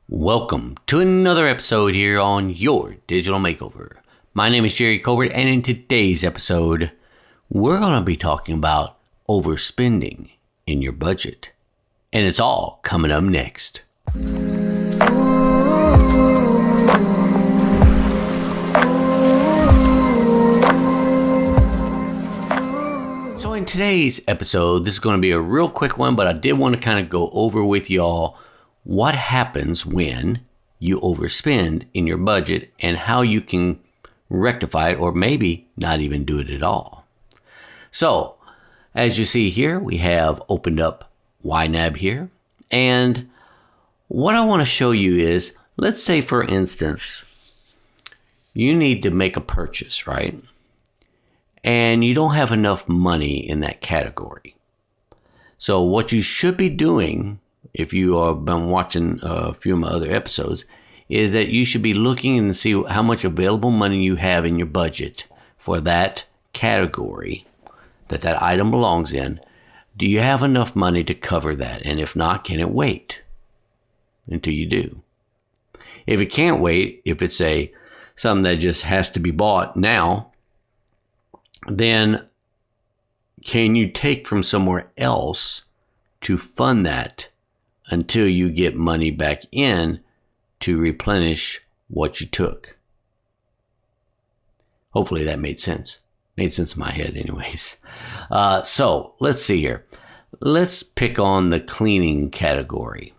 Welcome to another episode here on Your Digital Makeover. My name is Jerry Colbert, and in today's episode, we're going to be talking about overspending in your budget. And it's all coming up next. So in today's episode, this is going to be a real quick one, but I did want to kind of go over with y'all what happens when you overspend in your budget and how you can rectify it or maybe not even do it at all. So, as you see here, we have opened up YNAB here. And what I want to show you is, let's say for instance, you need to make a purchase, right? And you don't have enough money in that category. So what you should be doing, if you have been watching a few of my other episodes, is that you should be looking and see how much available money you have in your budget for that category that item belongs in. Do you have enough money to cover that? And if not, can it wait until you do? If it can't wait, if it's something that just has to be bought now, then can you take from somewhere else to fund that until you get money back in to replenish what you took? Hopefully that made sense. Made sense in my head anyways. So let's see here. Let's pick on the cleaning category.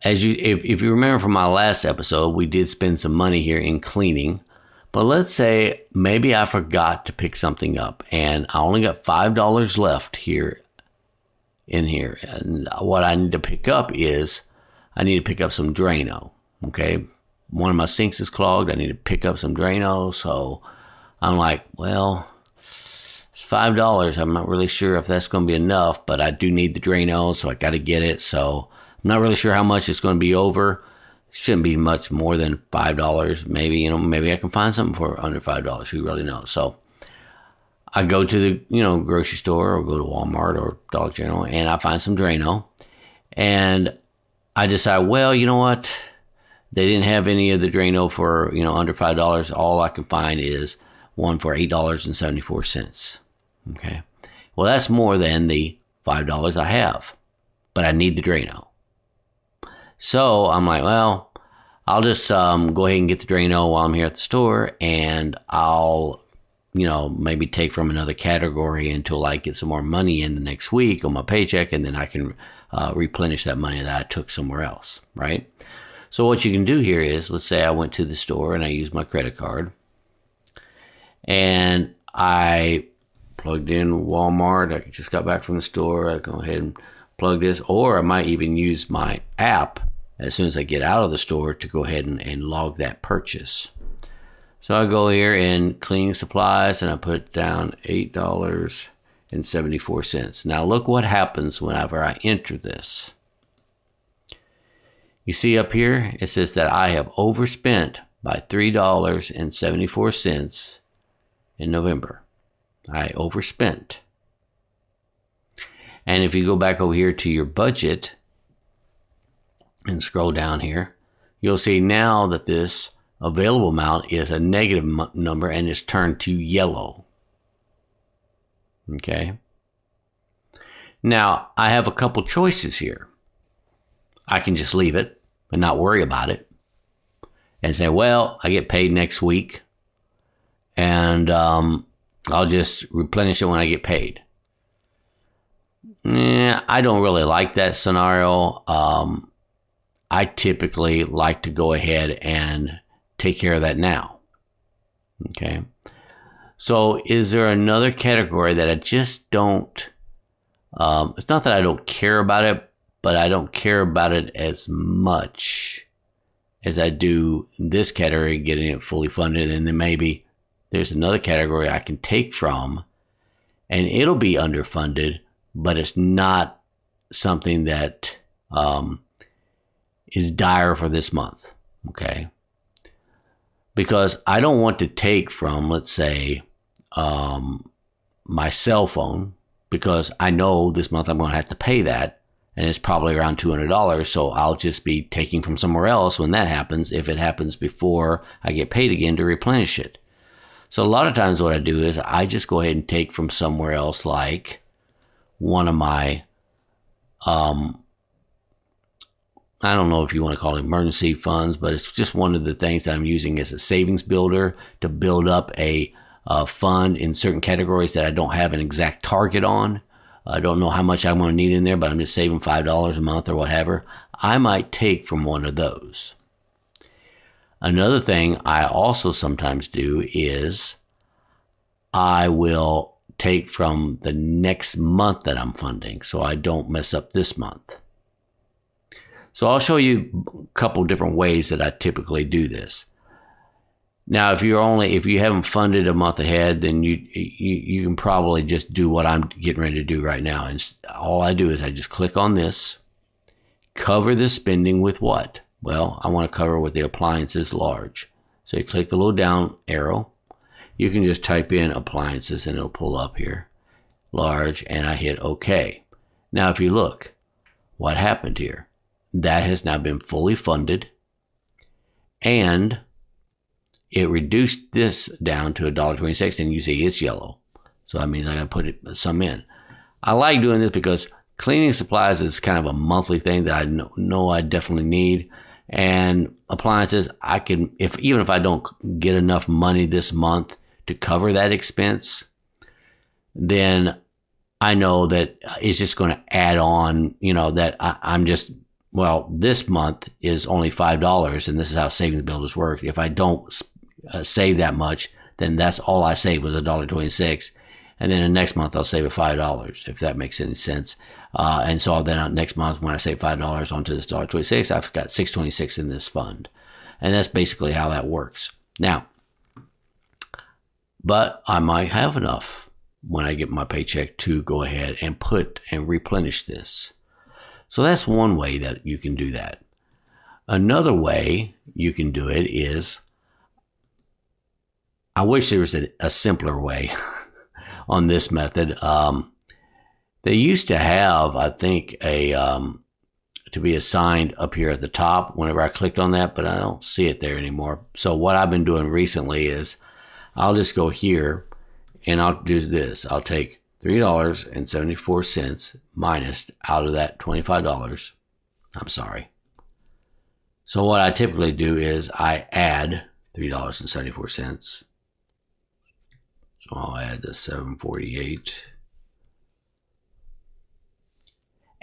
If you remember from my last episode, we did spend some money here in cleaning. But let's say maybe I forgot to pick something up and I only got $5 left here. And what I need to pick up is, I need to pick up some Drano, okay? One of my sinks is clogged. I need to pick up some Drano. So I'm like, well, it's $5. I'm not really sure if that's going to be enough, but I do need the Drano, so I got to get it. So I'm not really sure how much it's going to be over. It shouldn't be much more than $5. Maybe, maybe I can find something for under $5. Who really knows? So I go to the, grocery store or go to Walmart or Dollar General and I find some Drano and I decide, well, you know what? They didn't have any of the Drano for, under $5. All I can find is one for $8.74. Okay. Well, that's more than the $5 I have, but I need the Drano. So I'm like, well, I'll just go ahead and get the Drano while I'm here at the store and I'll maybe take from another category until I get some more money in the next week on my paycheck, and then I can replenish that money that I took somewhere else, right? So what you can do here is, let's say I went to the store and I used my credit card, and I plugged in Walmart. I just got back from the store. I go ahead and plug this, or I might even use my app as soon as I get out of the store to go ahead and log that purchase. So I go here in cleaning supplies and I put down $8.74. Now look what happens whenever I enter this. You see up here, it says that I have overspent by $3.74 in November. I overspent. And if you go back over here to your budget and scroll down here, you'll see now that this available amount is a negative number and it's turned to yellow. Okay. Now, I have a couple choices here. I can just leave it and not worry about it and say, well, I get paid next week and I'll just replenish it when I get paid. I don't really like that scenario. I typically like to go ahead and take care of that now. Okay. So is there another category that I just don't, it's not that I don't care about it, but I don't care about it as much as I do this category, getting it fully funded. And then maybe there's another category I can take from and it'll be underfunded, but it's not something that is dire for this month. Okay. Because I don't want to take from, let's say, my cell phone, because I know this month I'm going to have to pay that. and it's probably around $200. So I'll just be taking from somewhere else when that happens, if it happens before I get paid again, to replenish it. So a lot of times what I do is I just go ahead and take from somewhere else, like one of my, I don't know if you want to call it emergency funds, but it's just one of the things that I'm using as a savings builder to build up a fund in certain categories that I don't have an exact target on. I don't know how much I'm going to need in there, but I'm just saving $5 a month or whatever. I might take from one of those. Another thing I also sometimes do is I will take from the next month that I'm funding, so I don't mess up this month. So I'll show you a couple different ways that I typically do this. Now, if you haven't funded a month ahead, then you can probably just do what I'm getting ready to do right now. And all I do is I just click on this, cover the spending with what? Well, I want to cover with the appliances large. So you click the little down arrow. You can just type in appliances and it'll pull up here, large, and I hit OK. Now, if you look, what happened here? That has now been fully funded, and it reduced this down to $1.26, and you see it's yellow. So that means I got to put some in. I like doing this because cleaning supplies is kind of a monthly thing that I know I definitely need. And appliances, I can, even if I don't get enough money this month to cover that expense, then I know that it's just going to add on, that I'm just, well, this month is only $5, and this is how savings builders work. If I don't save that much, then that's all I saved was $1.26. And then the next month I'll save $5, if that makes any sense. And so then next month when I save $5 onto this $1.26, I've got $6.26 in this fund. And that's basically how that works. Now, but I might have enough when I get my paycheck to go ahead and replenish this. So that's one way that you can do that. Another way you can do it is, I wish there was a simpler way on this method. They used to have, I think, to be assigned up here at the top whenever I clicked on that, but I don't see it there anymore. So what I've been doing recently is I'll just go here and I'll do this. I'll take $3.74 minus out of that $25. I'm sorry. So what I typically do is I add $3.74. So I'll add the $7.48.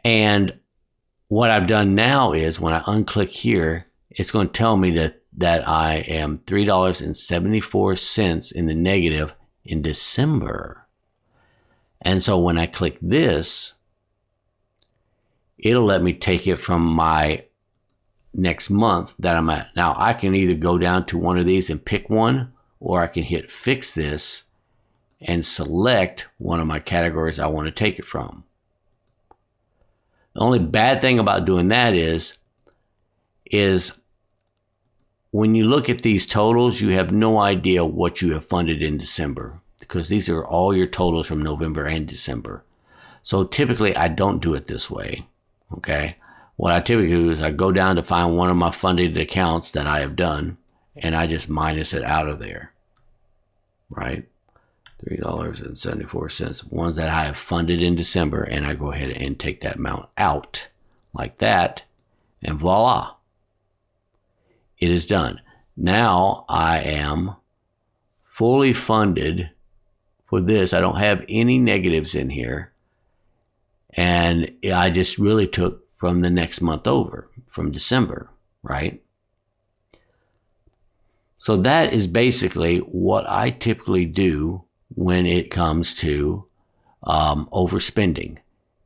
And what I've done now is when I unclick here, it's going to tell me that I am $3.74 in the negative in December. And so when I click this, it'll let me take it from my next month that I'm at. Now I can either go down to one of these and pick one, or I can hit fix this and select one of my categories I want to take it from. The only bad thing about doing that is when you look at these totals, you have no idea what you have funded in December, because these are all your totals from November and December. So typically I don't do it this way. Okay. What I typically do is I go down to find one of my funded accounts that I have done, and I just minus it out of there. Right. $3.74, ones that I have funded in December, and I go ahead and take that amount out like that, and voila, it is done. Now I am fully funded for this. I don't have any negatives in here, and I just really took from the next month over, from December, right? So that is basically what I typically do when it comes to overspending.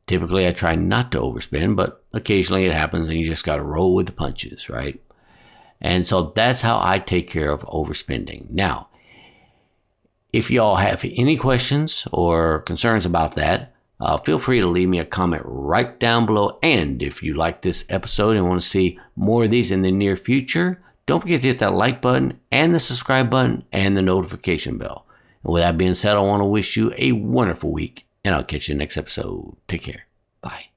Typically, I try not to overspend, but occasionally it happens and you just got to roll with the punches, right? And so that's how I take care of overspending. Now, if y'all have any questions or concerns about that, feel free to leave me a comment right down below. And if you like this episode and want to see more of these in the near future, don't forget to hit that like button and the subscribe button and the notification bell. And with that being said, I want to wish you a wonderful week, and I'll catch you next episode. Take care. Bye.